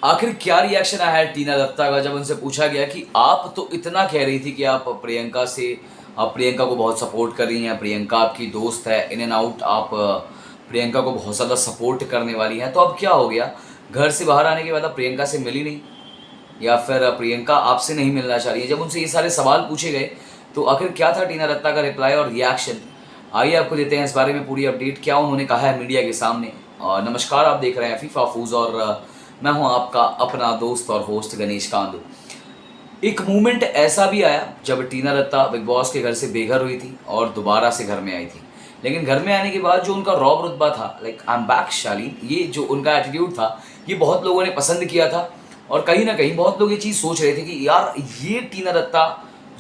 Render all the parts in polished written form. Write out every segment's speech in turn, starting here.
आखिर क्या रिएक्शन आया है टीना दत्ता का जब उनसे पूछा गया कि आप तो इतना कह रही थी कि आप प्रियंका को बहुत सपोर्ट कर रही हैं, प्रियंका आपकी दोस्त है, इन एंड आउट आप प्रियंका को बहुत ज़्यादा सपोर्ट करने वाली हैं, तो अब क्या हो गया? घर से बाहर आने के बाद आप प्रियंका से मिली नहीं, या फिर प्रियंका आपसे नहीं मिलना चाह रही है? जब उनसे ये सारे सवाल पूछे गए तो आखिर क्या था टीना दत्ता का रिप्लाई और रिएक्शन? आइए आपको देते हैं इस बारे में पूरी अपडेट, क्या उन्होंने कहा है मीडिया के सामने। नमस्कार, आप देख रहे हैं फीफा फूज और मैं हूं आपका अपना दोस्त और होस्ट गणेश कांदू। एक मोमेंट ऐसा भी आया जब टीना दत्ता बिग बॉस के घर से बेघर हुई थी और दोबारा से घर में आई थी, लेकिन घर में आने के बाद जो उनका रॉब रुतबा था, लाइक आई एम बैक शालीन, ये जो उनका एटीट्यूड था, ये बहुत लोगों ने पसंद किया था। और कहीं ना कहीं बहुत लोग ये चीज़ सोच रहे थे कि यार ये टीना दत्ता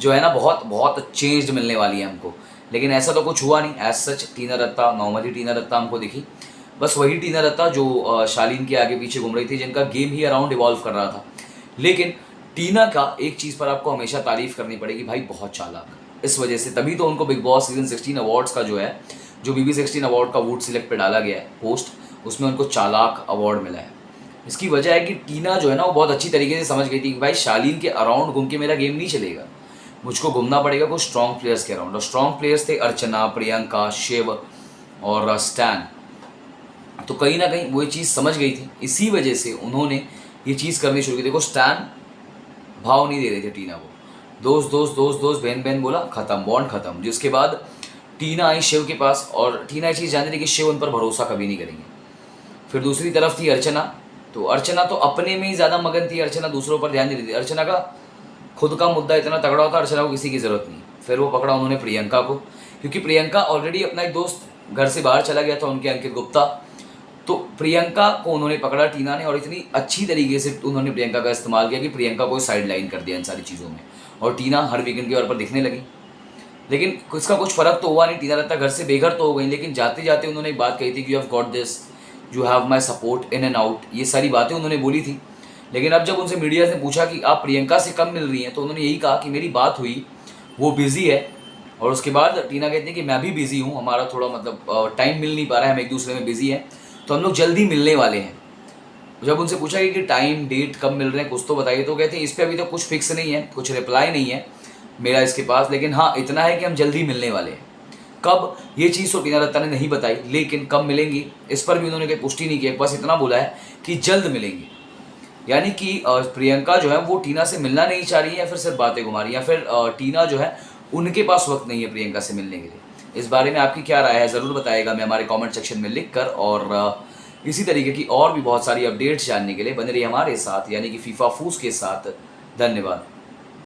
जो है ना बहुत बहुत चेंज्ड मिलने वाली है हमको, लेकिन ऐसा तो कुछ हुआ नहीं। एज सच टीना दत्ता नॉर्मली टीना दत्ता हमको दिखी, बस वही टीना दत्ता जो शालीन के आगे पीछे घूम रही थी, जिनका गेम ही अराउंड इवॉल्व कर रहा था। लेकिन टीना का एक चीज़ पर आपको हमेशा तारीफ करनी पड़ेगी, भाई बहुत चालाक। इस वजह से तभी तो उनको बिग बॉस सीजन 16 अवार्ड्स का जो बीबी 16 अवार्ड का वोट सिलेक्ट पे डाला गया है पोस्ट, उसमें उनको चालाक अवार्ड मिला है। इसकी वजह है कि टीना जो है ना वो बहुत अच्छी तरीके से समझ गई थी कि भाई शालीन के अराउंड घूम के मेरा गेम नहीं चलेगा, मुझको घूमना पड़ेगा कुछ स्ट्रॉन्ग प्लेयर्स के अराउंड। और स्ट्रॉन्ग प्लेयर्स थे अर्चना, प्रियंका, शिव और स्टैन। तो कहीं ना कहीं वो ये चीज़ समझ गई थी, इसी वजह से उन्होंने ये चीज़ करनी शुरू की। देखो स्टैन भाव नहीं दे रहे थे टीना को, दोस्त दोस्त दोस्त दोस्त, बहन बहन बोला, खत्म, बॉन्ड खत्म। जिसके बाद टीना आई शिव के पास और टीना ये चीज़ जानती थी कि शिव उन पर भरोसा कभी नहीं करेंगे। फिर दूसरी तरफ थी अर्चना, तो अर्चना तो अपने में ही ज़्यादा मगन थी, अर्चना दूसरों पर ध्यान नहीं देती थी। अर्चना का खुद का मुद्दा इतना तगड़ा होता, अर्चना को किसी की ज़रूरत नहीं। फिर वो पकड़ा उन्होंने प्रियंका को, क्योंकि प्रियंका ऑलरेडी अपना एक दोस्त घर से बाहर चला गया था, उनके अंकित गुप्ता। तो प्रियंका को उन्होंने पकड़ा टीना ने, और इतनी अच्छी तरीके से उन्होंने प्रियंका का इस्तेमाल किया कि प्रियंका को साइड लाइन कर दिया इन सारी चीज़ों में, और टीना हर वीकेंड के तौर पर दिखने लगी। लेकिन इसका कुछ फ़र्क तो हुआ नहीं, टीना दत्ता घर से बेघर तो हो गई, लेकिन जाते जाते उन्होंने एक बात कही थी कि you have got this, you have my support in and out, ये सारी बातें उन्होंने बोली थी। लेकिन अब जब उनसे मीडिया से पूछा कि आप प्रियंका से कब मिल रही हैं, तो उन्होंने यही कहा कि मेरी बात हुई, वो बिज़ी है। और उसके बाद टीना कहती है कि मैं भी बिज़ी हूँ, हमारा थोड़ा मतलब टाइम मिल नहीं पा रहा है, हम एक दूसरे में बिज़ी हैं, तो हम लोग जल्दी मिलने वाले हैं। जब उनसे पूछा कि टाइम डेट कब मिल रहे हैं कुछ तो बताइए, तो कहते हैं इस पर अभी तो कुछ फिक्स नहीं है, कुछ रिप्लाई नहीं है मेरा इसके पास, लेकिन हाँ इतना है कि हम जल्दी मिलने वाले हैं। कब, ये चीज़ तो टीना दत्ता ने नहीं बताई, लेकिन कब मिलेंगी इस पर भी उन्होंने कोई पुष्टि नहीं की, बस इतना बोला है कि जल्द मिलेंगे। यानी कि प्रियंका जो है वो टीना से मिलना नहीं चाह रही है, या फिर सिर्फ बातें घुमा रही है, या फिर टीना जो है उनके पास वक्त नहीं है प्रियंका से मिलने के लिए। इस बारे में आपकी क्या राय है ज़रूर बताइएगा मैं हमारे कमेंट सेक्शन में लिख कर। और इसी तरीके की और भी बहुत सारी अपडेट्स जानने के लिए बने रहिए हमारे साथ, यानी कि फीफा फूस के साथ। धन्यवाद।